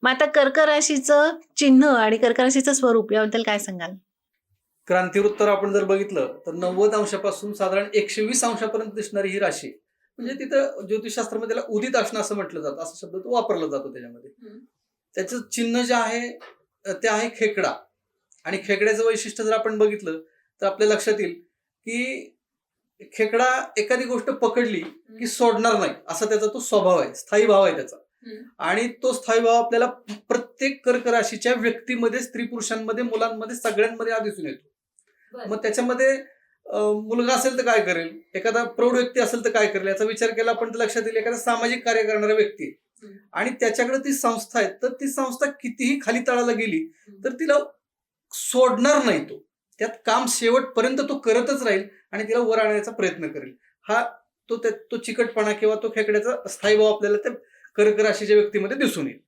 मग आता कर्क राशीचं चिन्ह आणि कर्क राशीचं स्वरूप याबद्दल काय सांगाल? क्रांतिवृत्तावर आपण जर बघितलं तर 90 अंशापासून साधारण 120 अंशापर्यंत दिसणारी ही राशी, म्हणजे तिथं ज्योतिषशास्त्रामध्ये त्याला उदित असणं असं म्हटलं जातं, असा शब्द तो वापरला जातो त्याच्यामध्ये. त्याचं चिन्ह जे आहे ते आहे खेकडा. आणि खेकड्याचं वैशिष्ट्य जर आपण बघितलं तर आपल्या लक्षात येईल की खेकडा एखादी गोष्ट पकडली की सोडणार नाही, असा त्याचा तो स्वभाव आहे, स्थायी भाव आहे त्याचा. आणि तो स्थायी भाव आपल्याला प्रत्येक कर्क राशीच्या व्यक्तीमध्ये, स्त्री पुरुषांमध्ये, मुलांमध्ये, सगळ्यांमध्ये हा दिसून येतो. मग त्याच्यामध्ये मुलगा असेल तर काय करेल, एखादा प्रौढ व्यक्ती असेल तर काय करेल, याचा विचार केला आपण तर लक्षात येईल एखादा सामाजिक कार्य करणारा व्यक्ती आहे आणि त्याच्याकडे ती संस्था आहे, तर ती संस्था कितीही खाली तळाला गेली तर तिला सोडणार नाही, तो त्यात काम शेवटपर्यंत तो करतच राहील आणि तिला वर आणण्याचा प्रयत्न करेल. हा तो चिकटपणा किंवा तो खेकड्याचा स्थायी भाव आपल्याला त्या कर्क राशीच्या व्यक्तीमध्ये दिसून येईल.